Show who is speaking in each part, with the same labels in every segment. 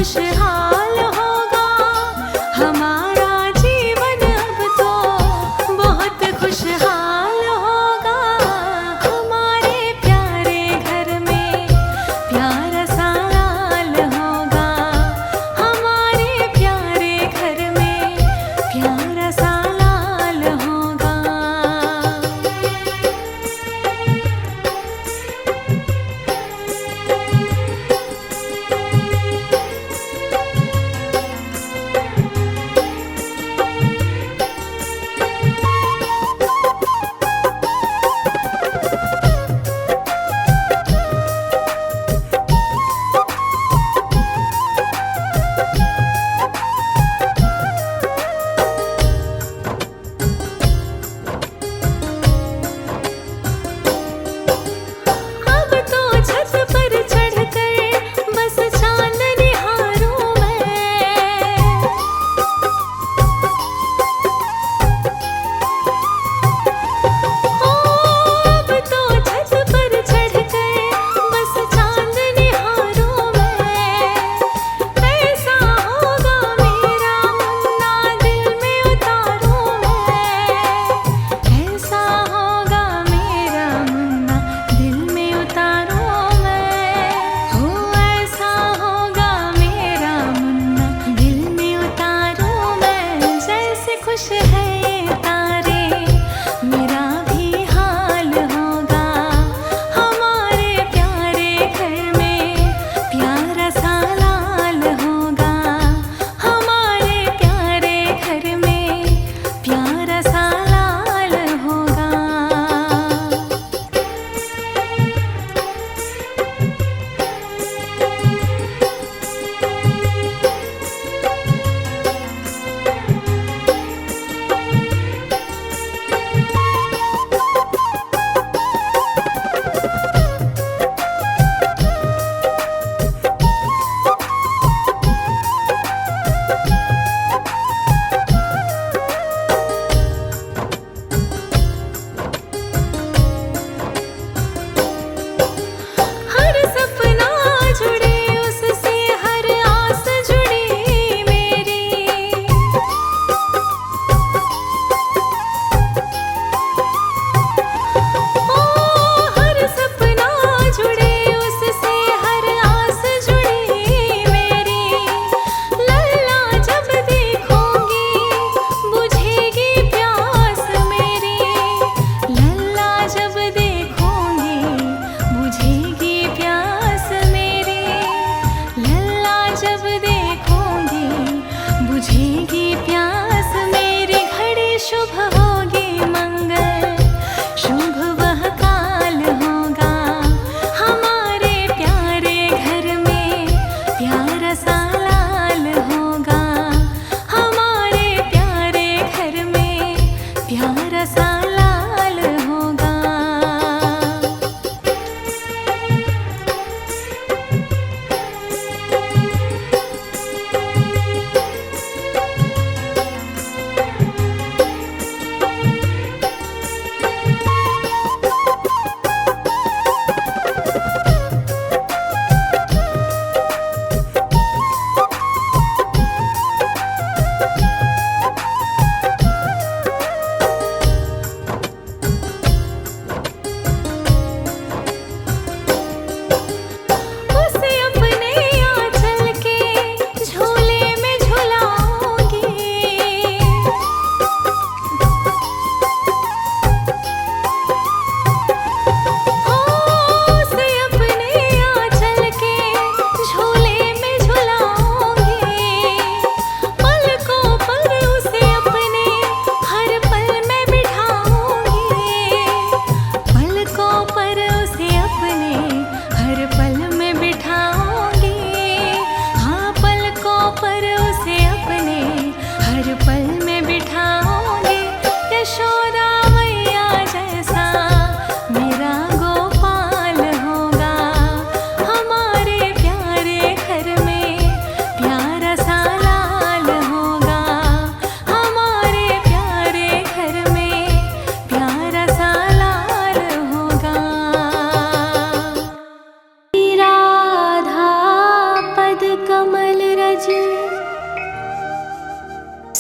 Speaker 1: खुशहाल होगा, हमारा जीवन अब तो बहुत खुशहाल होगा। हमारे प्यारे घर में प्यारा सा लाल होगा, हमारे प्यारे घर में प्यारा सा लाल होगा।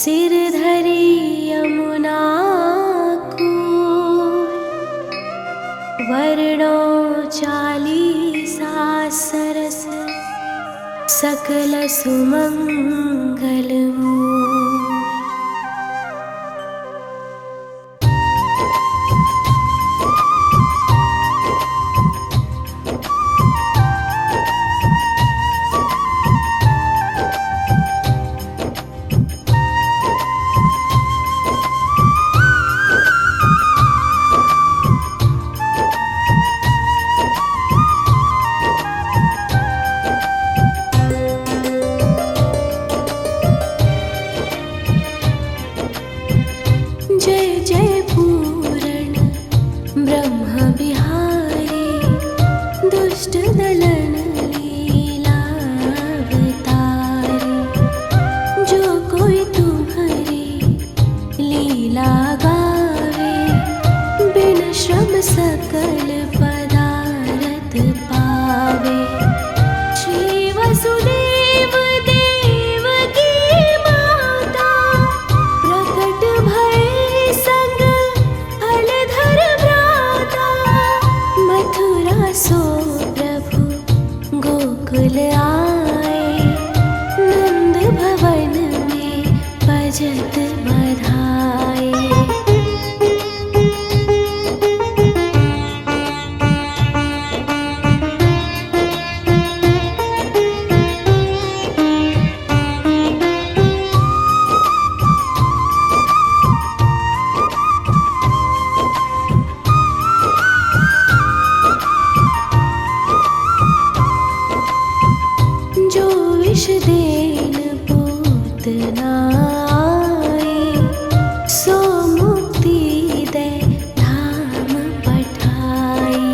Speaker 1: सिर धरी यमुना कूल, वर्णो चालीसा सरस, सकल सुमंगल मूल। जय जय पूरण ब्रह्म बिहारी, दुष्ट दलन लीला अवतारी। जो कोई तुम्हारी लीला गावे, बिन श्रम सकल पदारथ पावे। श्री वसुदेव देव की माता, प्रकट भय संग हलधर भ्राता। मथुरा सो प्रभु गोकुल आए, नंद भवन में बजत बधाए। जो विष देन पूतना आए, सो मुक्ति दे धाम पठाई।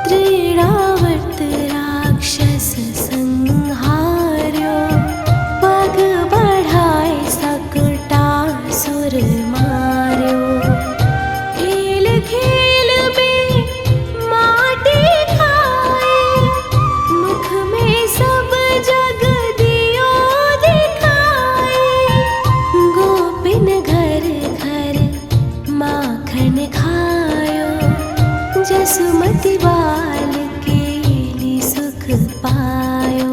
Speaker 1: त्रिरावत राक्षस संहार्यो, पग बढ़ाए सकटासुर मार्यो। खेल खेल में माटी खाए, मुख में सब जग दियो दिखाए। गोपिन घर घर माखन खायो, जसुमति बाल केली सुख पायो।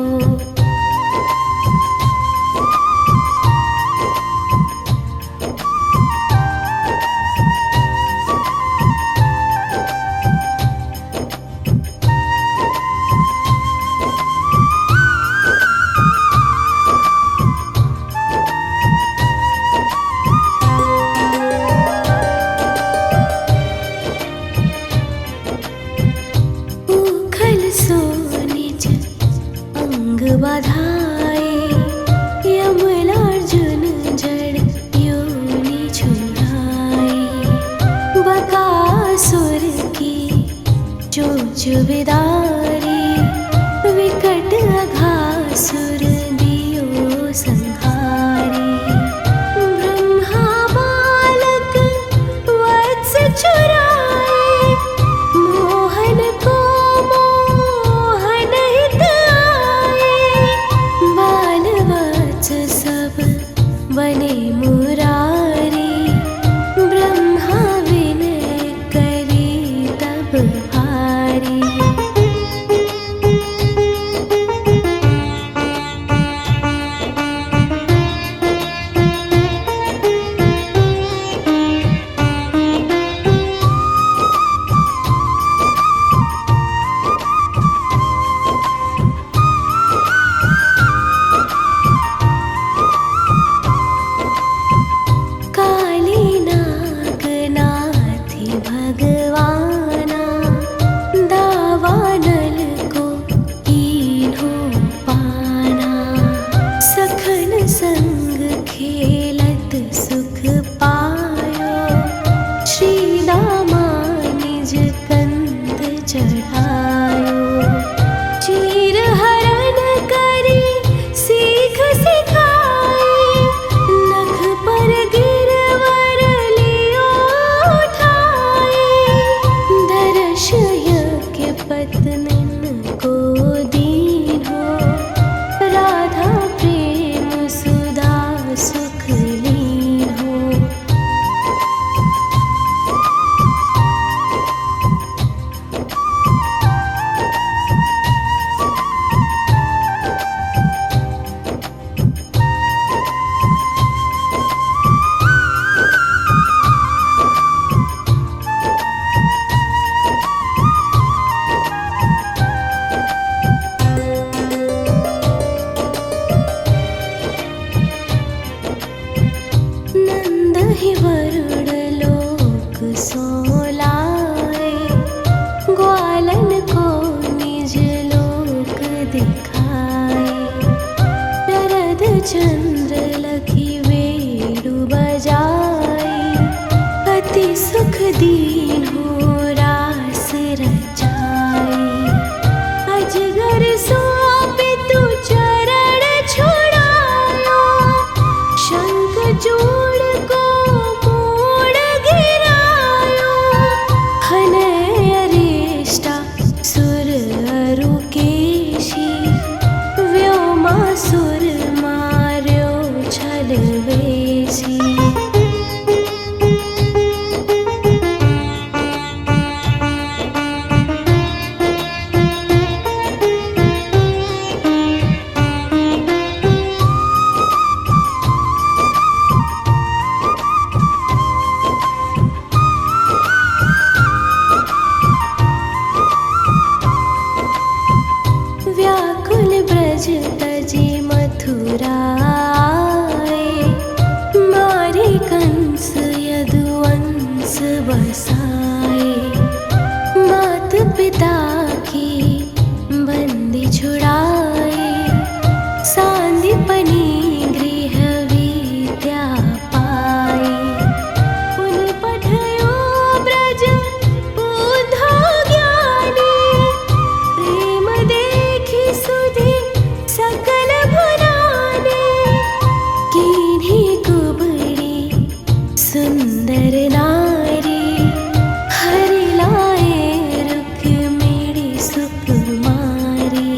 Speaker 1: उखल सो निज अंग बधाए, यमलार्जुन जड़ योनि छुड़ाए। बकासुर की चोंच विदारी, विकट अघासुर दियो संहारी। ब्रह्मा बालक वत्स चुराए, मोहन को मोहन हित आए। बाल वत्स सब बने मुरारी, ब्रह्मा विनय करी तब भारी। तीनों रास रचाए। अजगर सौंपे तू चरण छुड़ायो, शंख चूड़ को मोड़ गिरायो। हनय अरिष्टा सुर अरुकेशी, व्योमासुर मार्यो छलवेशी। व्याकुल ब्रज तजे मथुरा आए, मारे कंस यदुवंश बसाए। मात पिता की बंदी छुड़ाए, सांदीपनि गृह विद्या पाए। पुन पठयो ब्रज बुद्धो ज्ञानी, प्रेम देखि सुधि सकल भुलाने। कीन्ही कुबड़ी सुंदर नारी, हरि लाए रुक्मिणी सुकुमारी।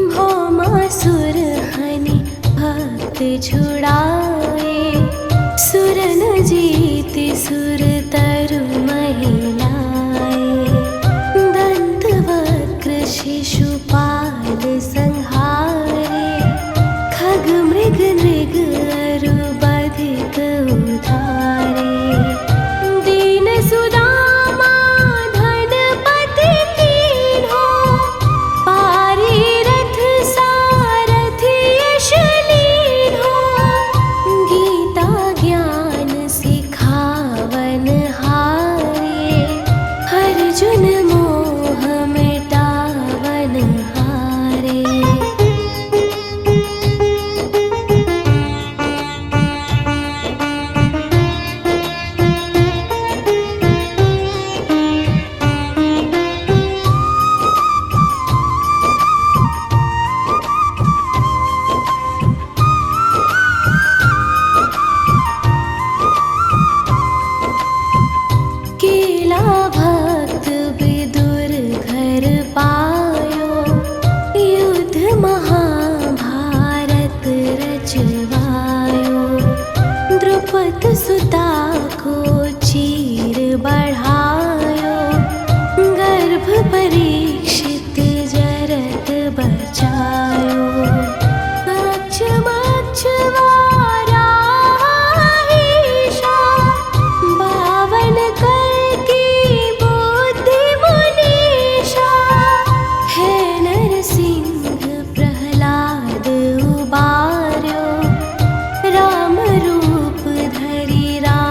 Speaker 1: भौमासुर हनि भक्त छुड़ाए, सुर न जीति सुर तरु महिलाए। दंत वक्र शिशुपाल संहारे, खग मृग नृग अरु बधिक उधारे। दीन सुदामा धनपति कीन्हो, पारी रथ सारथि यश लीन्हो। गीता ज्ञान सिखावन हारे, अर्जुन मोह मिटावन हारे। केला भक्त विदुर घर पायो, युद्ध महाभारत रचवायो। द्रुपद सुता को चीर बढ़ायो, गर्भ परीक्षित जरत बचायो। अक्षमक्ष वाराहीशा, बावन कर की बुद्धि मुनीशा। हे नरसिंह प्रहलाद उबार्यो, राम रूप धरि राम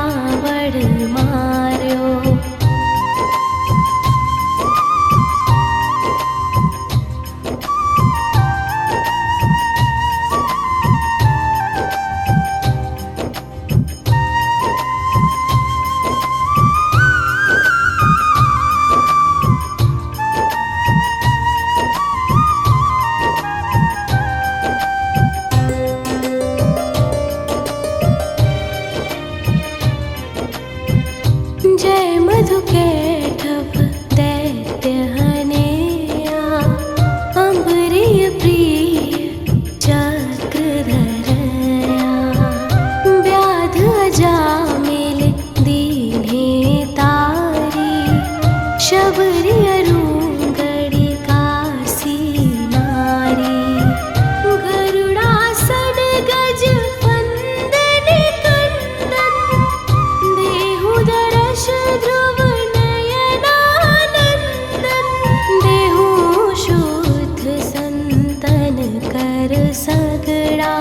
Speaker 1: घर सगड़ा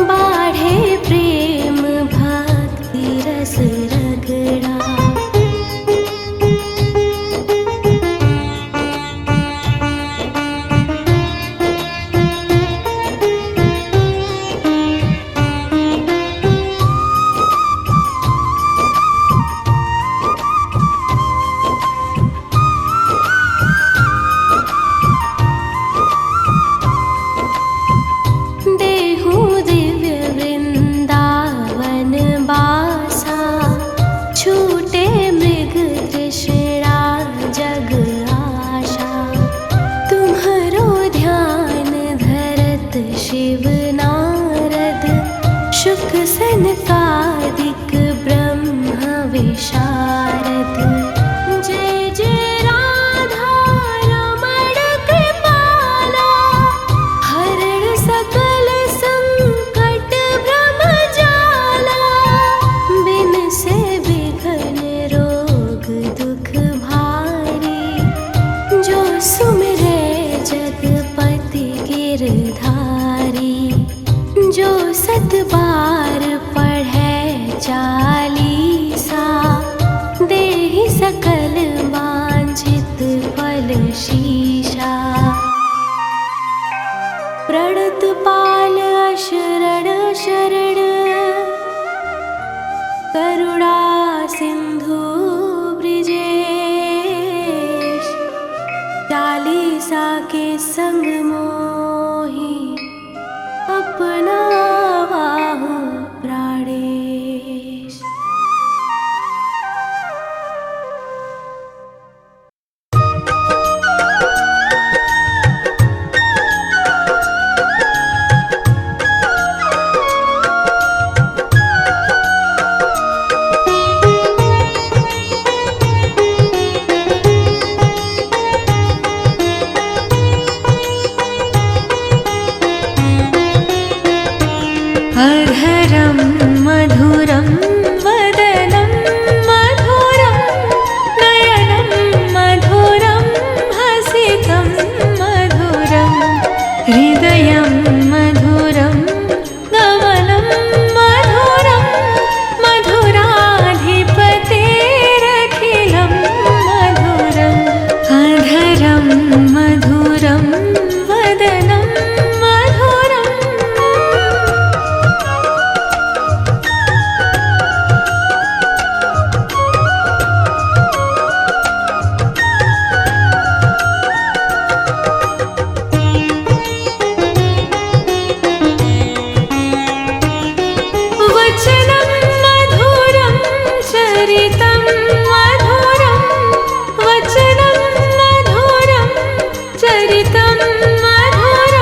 Speaker 1: बाढ़े प्रेम भक्ति रस रगड़ा। शिव नारद शुक सनकादिक ब्रह्म विशारद। जय जय राधा रमण कृपाला, हरण सकल संकट भ्रम जाला। बिन से विघ्न रोग दुख भारी, जो सुमिरे जगपति गिरधारी। जो सत बार पढ़े चालीसा, देहि सकल वांछित फल शीशा। प्रणत पाल शरण शरण, करुणा सिंधु ब्रिजेश। चालीसा के संग मोहि अपना बाहु प्राणेश। अधरं मधुरं वदनं मधुरं, नयनं मधुरं हसितं मधुरं, हृदयं मधुरं गमनं मधुरं, मधुराधिपतेरखिलं मधुरम्। अधरं मधुरं वदनं मधुरम्। वचनं मधुरं चरितं मधुरं, वचनं मधुरं चरितं मधुरं,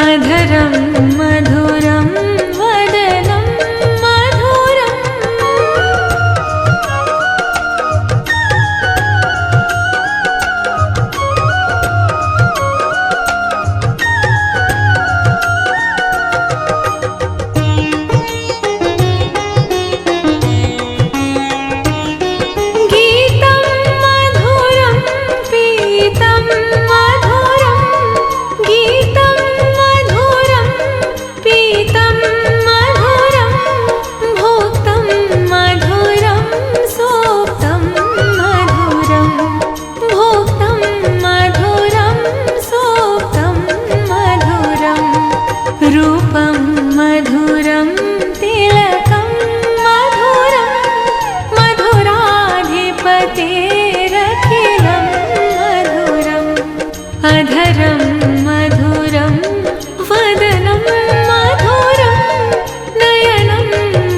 Speaker 1: अधरं मधुरं वदनं मधुरम् गीतं मधुरं पीतं मधुरं गीतं मधुरं पीतं मधुरं भोक्तं मधुरं सोक्तं मधुरं भोक्तं मधुरं सोक्तं मधुरं रूपं मधुरं तिलकं मधुरं मधुराधिपतेरखिलं मधुरम् अधरं मधुरं वदनं मधुरं नयनं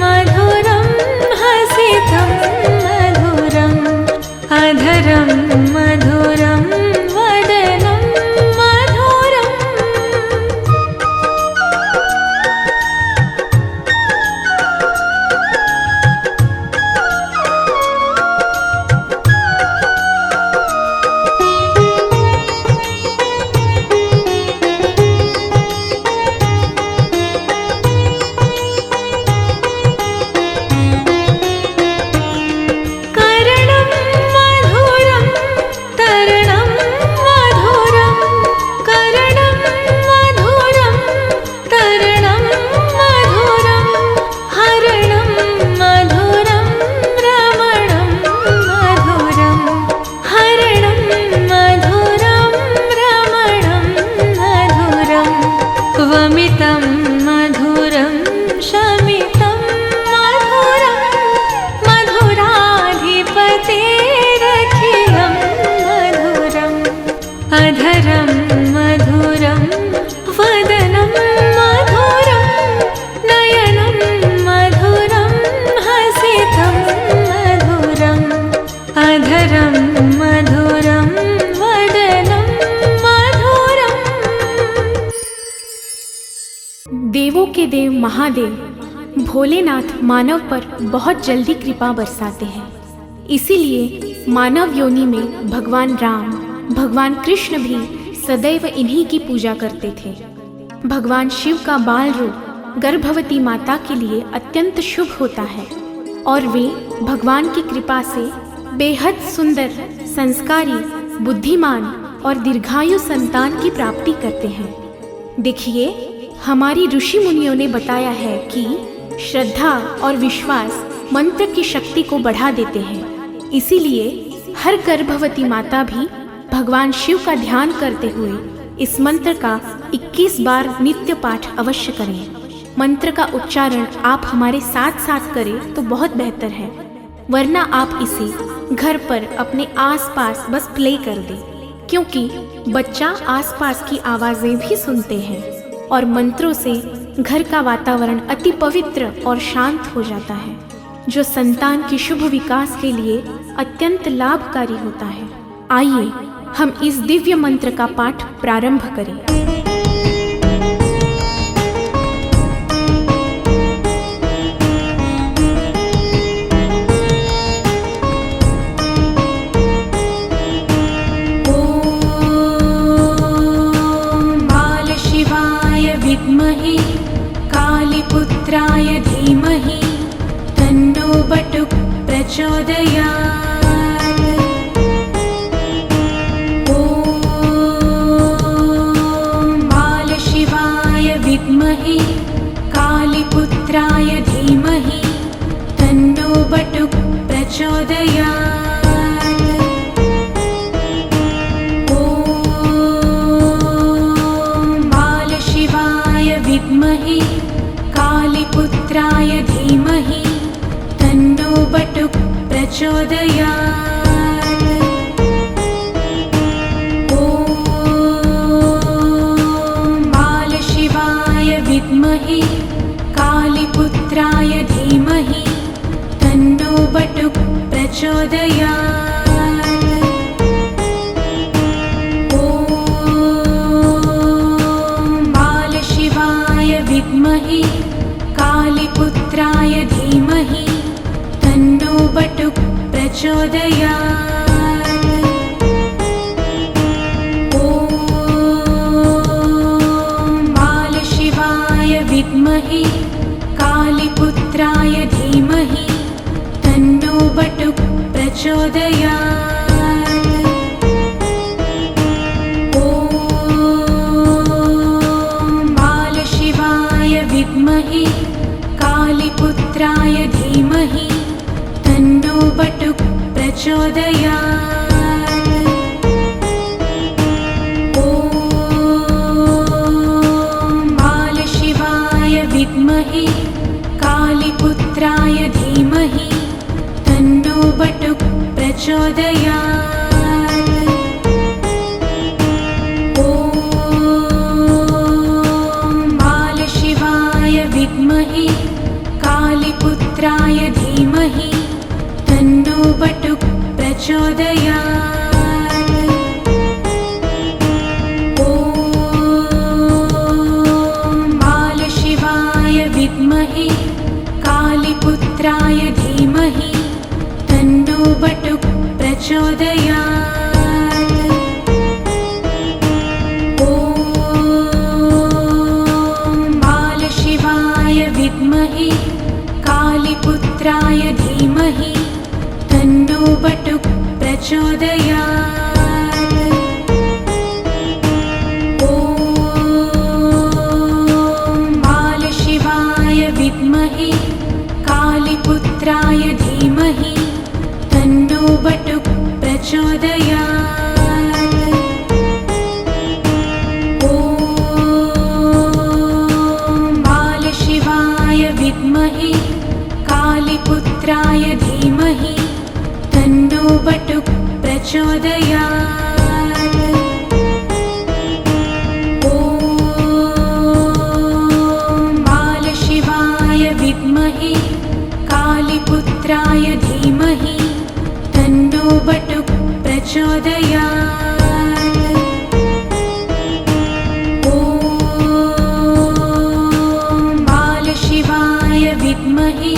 Speaker 1: मधुरं हसितं मधुरम् अधरं मधुरं वदनं मधुरम् करणं मधुरं तरणं मधुरं करणं मधुरं तरणं मधुरं हरणं मधुरं रमणं मधुरं हरणं मधुरं रमणं मधुरं वमितं मधुरं शमितं मधुरं मधुराधिपतेरखिलं मधुरम् अधरं मधुरं वदनं मधुरं नयनं मधुरं हसितं मधुरम् अधरं मधुरं वदनं मधुरम्।
Speaker 2: देवों के देव महादेव भोलेनाथ मानव पर बहुत जल्दी कृपा बरसाते हैं। इसीलिए मानव योनि में भगवान राम, भगवान कृष्ण भी सदैव इन्हीं की पूजा करते थे। भगवान शिव का बाल रूप गर्भवती माता के लिए अत्यंत शुभ होता है और वे भगवान की कृपा से बेहद सुंदर, संस्कारी, बुद्धिमान और दीर्घायु संतान की प्राप्ति करते हैं। देखिए, हमारी ऋषि मुनियों ने बताया है कि श्रद्धा और विश्वास मंत्र की शक्ति को बढ़ा देते हैं। इसीलिए हर गर्भवती माता भी भगवान शिव का ध्यान करते हुए इस मंत्र का 21 बार नित्य पाठ अवश्य करें। मंत्र का उच्चारण आप हमारे साथ साथ करें तो बहुत बेहतर है, वरना आप इसे घर पर अपने आसपास बस प्ले कर दें, क्योंकि बच्चा आसपास की आवाजें भी सुनते हैं और मंत्रों से घर का वातावरण अति पवित्र और शांत हो जाता है, जो संतान के शुभ विकास के लिए अत्यंत लाभकारी होता है। आइए हम इस दिव्य मंत्र का पाठ प्रारंभ करें।
Speaker 1: विद्महे कालीपुत्राय धीमहि तन्नो बटुक प्रचोदयात्। ॐ बालशिवाय विद्महे कालीपुत्राय धीमहि तन्नो बटुक प्रचोदयात्। विद्महे कालीपुत्राय धीमहि तन्नो बटुक प्रचोदयात्। ॐ बालशिवाय विद्महे कालीपुत्राय धीमहि तन्नो बटुक प्रचोदयात्। ॐ बालशिवाय विद्महे कालीपुत्राय धीमहि तन्नो बटुक प्रचोदयात्। ॐ बालशिवाय विद्महे कालीपुत्राय धीमहि तन्नो बटुक प्रचोदयात्। ॐ बालशिवाय विद्महे कालीपुत्राय धीमहि तन्नो बटुक प्रचोदयात्। ॐ बालशिवाय विद्महे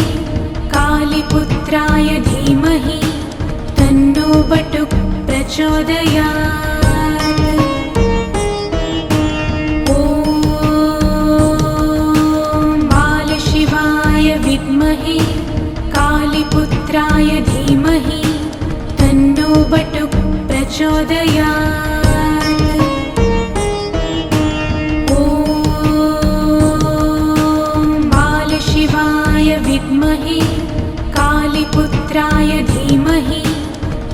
Speaker 1: कालीपुत्राय धीमहि तन्नो बटुक प्रचोदयात्। ॐ बालशिवाय विद्महे कालीपुत्राय धीमहि तन्नो बटुक प्रचोदयात्। ॐ बालशिवाय विद्महे कालीपुत्राय धीमहि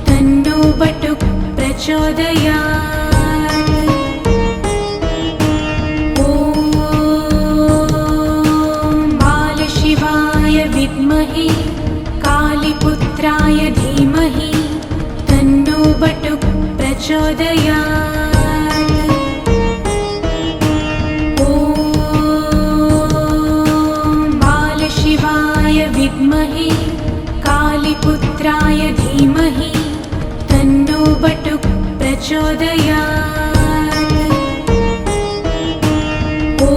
Speaker 1: तन्नो बटुक प्रचोदयात्। ॐ बालशिवाय विद्महे कालीपुत्राय धीमहि तन्नो बटुक प्रचोदयात्। ॐ बालशिवाय विद्महे कालीपुत्राय धीमहि तन्नो बटुक प्रचोदयात्। ॐ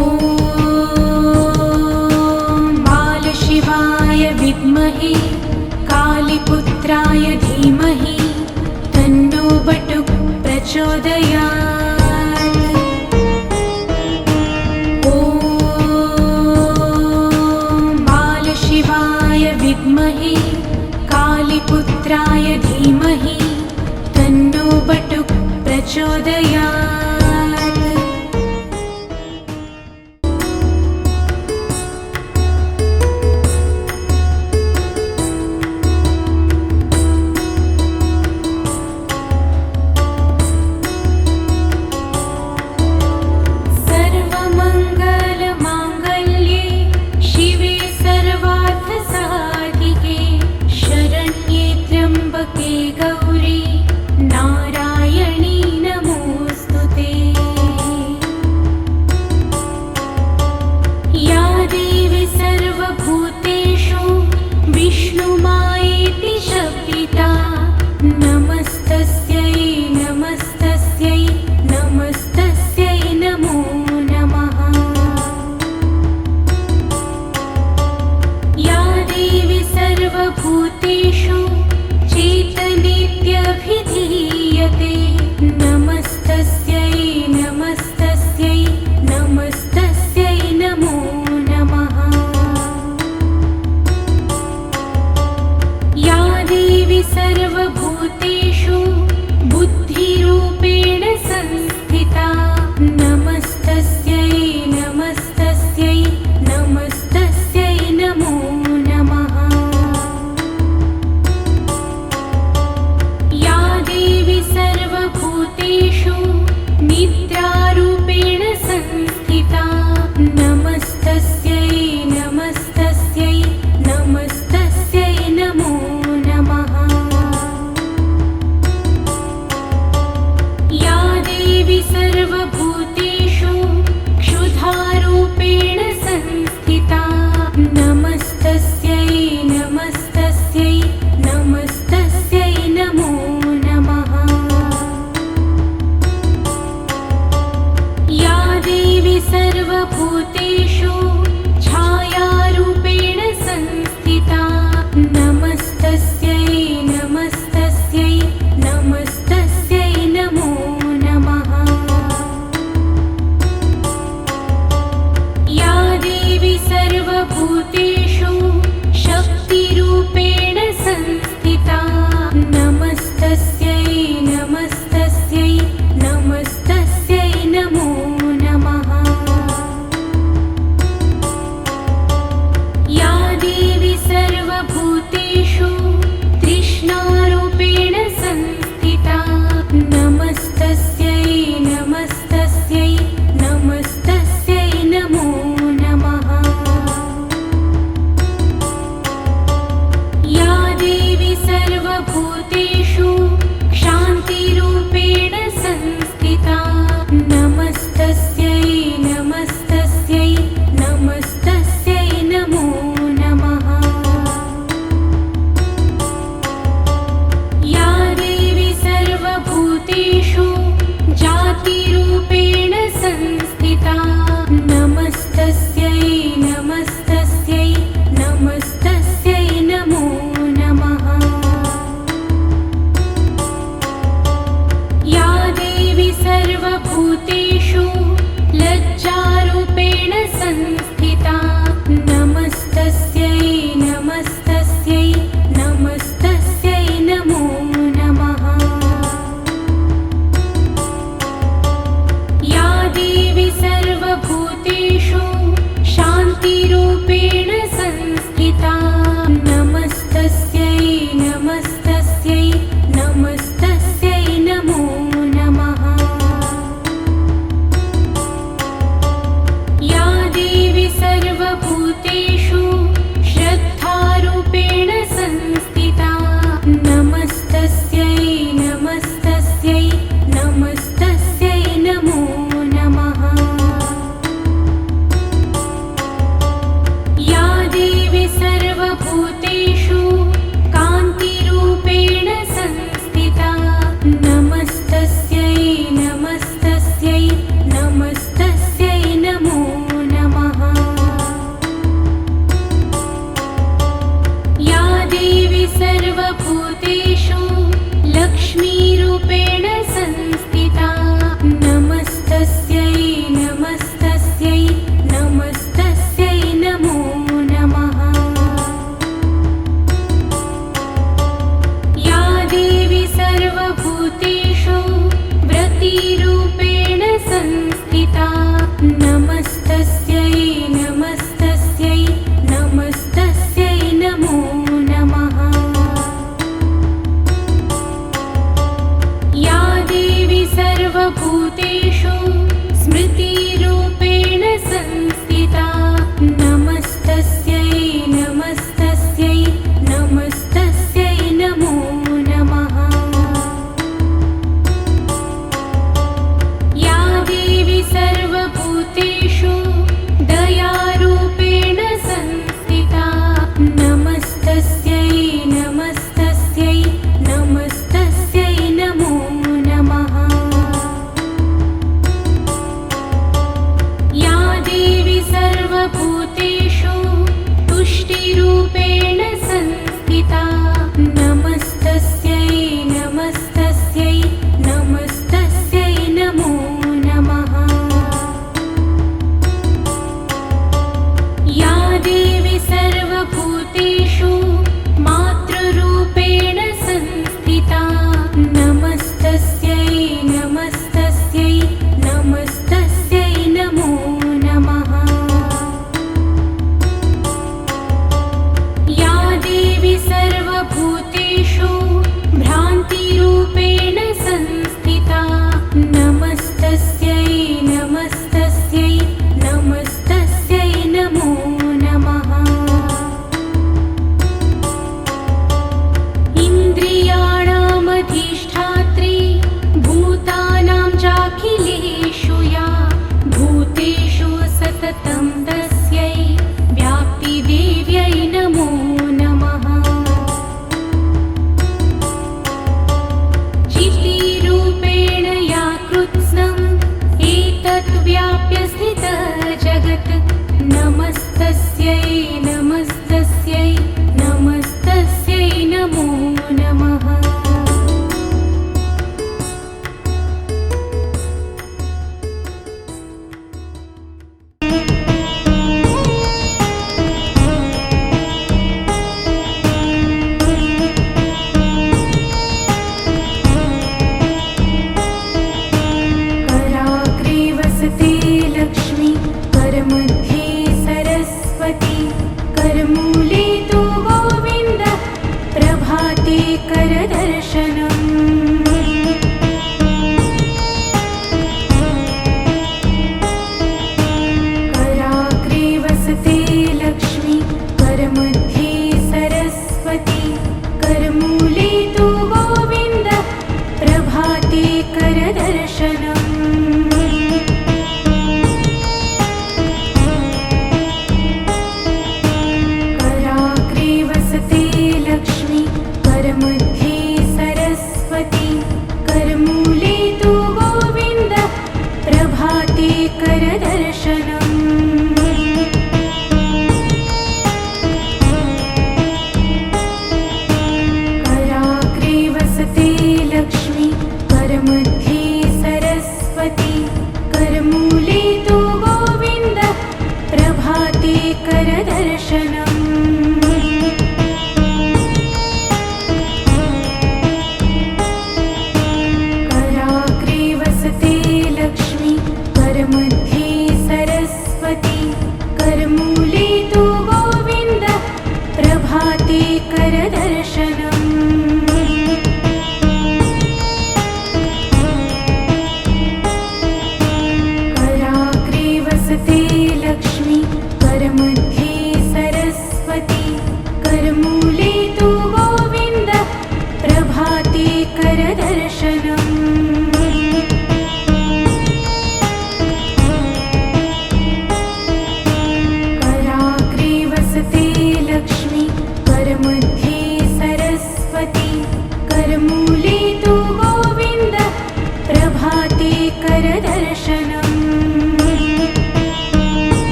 Speaker 1: बालशिवाय विद्महे कालीपुत्राय धीमहि तन्नो बटुक प्रचोदयात्। ॐ बालशिवाय विद्महे कालीपुत्राय धीमहि तन्नो बटुक प्रचोदयात्। सर्वमङ्गलमाङ्गल्ये शिवे सर्वार्थसाधिके शरण्ये त्र्यम्बके गौरी नारायणी नमोऽस्तुते। संस्थिता नमस्तस्यै नमस्तस्यै नमस्तस्यै नमो नमः। या देवी सर्वभूतेषु शान्तिरूपेण संस्थिता नमस्तस्यै नमस्तस्यै नमस्तस्यै नमो नमः। या देवी सर्वभूतेषु श्रद्धारूपेण संस्थिता नमस्तस्यै नमस्तस्यै नमस्तस्यै नमो नमः। या देवी सर्वभूतेषु कान्तिरूपेण संस्थिता नमस्तस्यै नमस्तस्यै नमस्तस्यै नमो नमः। या देवी सर्वभूतेषु लक्ष्मीरूपेण संस्थिता नमस्तस्यै नमस्तस्यै नमस्तस्यै नमो नमः। या देवी सर्वभूतेषु व्रतिरूपेण संस्थिता नमस्तस्यै नमस्तस्यै नमस्तस्यै नमो नमः। या देवी सर्वभूतेषु स्मृतिरूपेण संस्थिता नमस्तस्यै नमस्तस्यै नमस्तस्यै नमो नमः। या देवी सर्वभूतेषु दयारूपेण संस्थिता नमस्तस्यै नमस्तस्यै नमस्तस्यै नमो नमः। या देवी सर्वभूतेषु तुष्टिरूपेण संस्थिता नमस्तस्यै नमस्तस्यै नमस्तस्यै नमो नमः। या देवी सर्वभूतेषु मातृरूपेण संस्थिता नमस्तस्यै नमस्तस्यै नमस्तस्यै नमो नमः। या देवी सर्वभूतेषु भ्रान्तिरूपेण संस्थिता नमस्तस्यै नमस्तस्यै नमस्तस्यै नमो नमः। इन्द्रियाणामधिष्ठात्री भूतानां चाखिलेषु या भूतेषु सततं तस्यै व्याप्तिदेव्यै नमो नमः। चितिरूपेण या कृत्स्नम् एतत् व्याप्य स्थितः जगत् नमस्तस्यै नमस्तस्यै नमस्तस्यै नमो नमः। कराग्रे वसते लक्ष्मी करमध्ये सरस्वती करमूले तु गोविन्दः प्रभाते करदर्शनम्। कराग्रे वसते लक्ष्मी करमध्ये सरस्वती करमूले तु गोविन्दः प्रभाते करदर्शनम्। कराग्रे वसते लक्ष्मी करमध्ये सरस्वती करमूले तु गोविन्दः प्रभाते करदर्शनम्। कराग्रे वसते लक्ष्मी करमध्ये सरस्वती करमूले तु गोविन्दः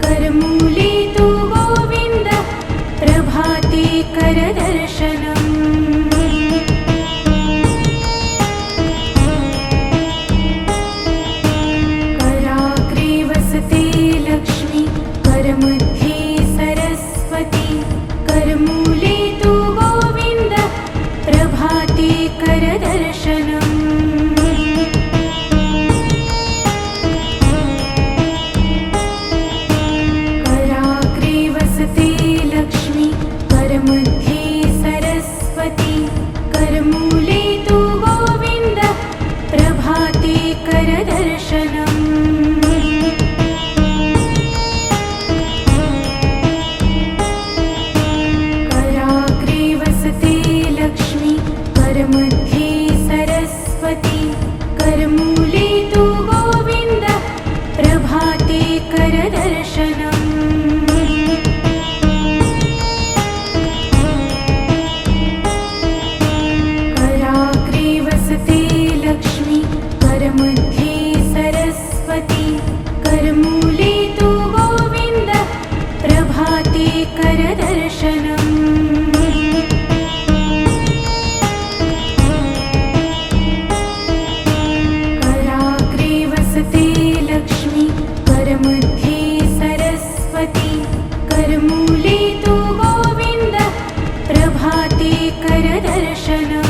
Speaker 1: करमूले तु गोविन्द प्रभाते करदर्शनम् कराग्रे वसते लक्ष्मी करमध्ये सरस्वती करमूले तु गोविन्द प्रभाते करदर्शनम् कराग्रे वसते लक्ष्मी करमध्ये सरस्वती करमूले तु गोविन्द प्रभाते करदर्शनम् कराग्रे वसते लक्ष्मी करमध्ये सरस्वती करमूले तु गोविन्द प्रभाते करदर्शनम् कराग्रे वसते लक्ष्मी करमध्ये सरस्वती करमूले तु गोविन्द प्रभाते करदर्शनम् कराग्रे वसते लक्ष्मी करमध्ये सरस्वती करमूले तु गोविन्द प्रभाते करदर्शनम्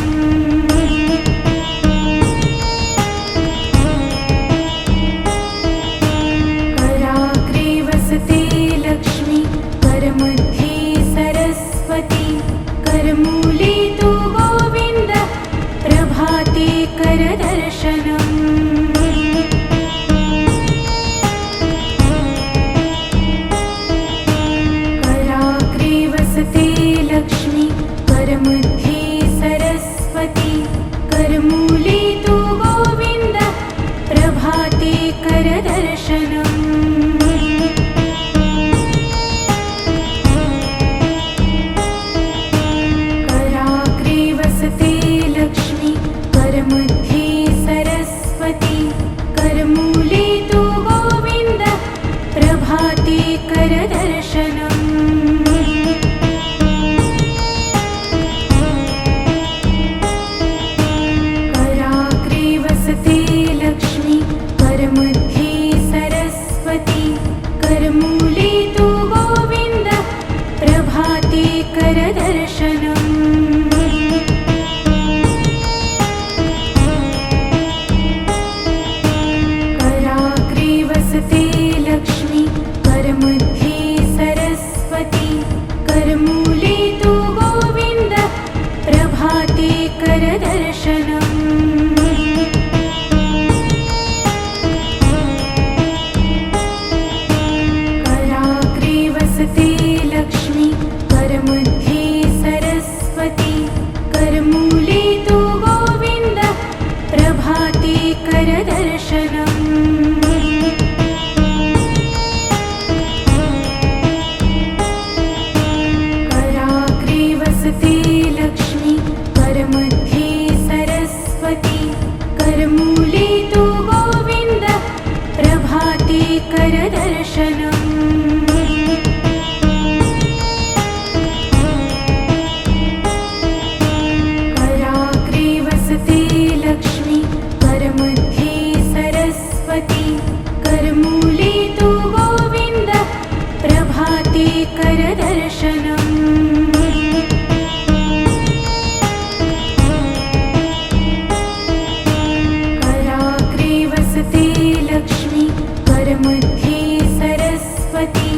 Speaker 1: कराग्रे वसते लक्ष्मी करमध्ये सरस्वती करमूले तु गोविन्द प्रभाते करदर्शनम् कराग्रे वसते लक्ष्मी करमध्ये सरस्वती करमूले तु गोविन्द प्रभाते करदर्शनम् कराग्रे वसते लक्ष्मी करमध्ये सरस्वती करमूले तु गोविन्द प्रभाते करदर्शनम् कराग्रे वसते लक्ष्मी करमध्ये सरस्वती करमूले तु गोविन्द प्रभाते करदर्शनम् कराग्रे वसते लक्ष्मी करमध्ये सरस्वती करमूले तु गोविन्द प्रभाते करदर्शनम् कराग्रे वसते लक्ष्मी करमध्ये सरस्वती करमूले तु गोविन्द प्रभाते करदर्शनम् कराग्रे वसते लक्ष्मी करमध्ये सरस्वती करमूले तु गोविन्द प्रभाते करदर्शनम् कराग्रे वसते लक्ष्मी करमध्ये सरस्वती करमूले तु गोविन्द प्रभाते करदर्शनम् कराग्रे वसते लक्ष्मी करमध्ये सरस्वती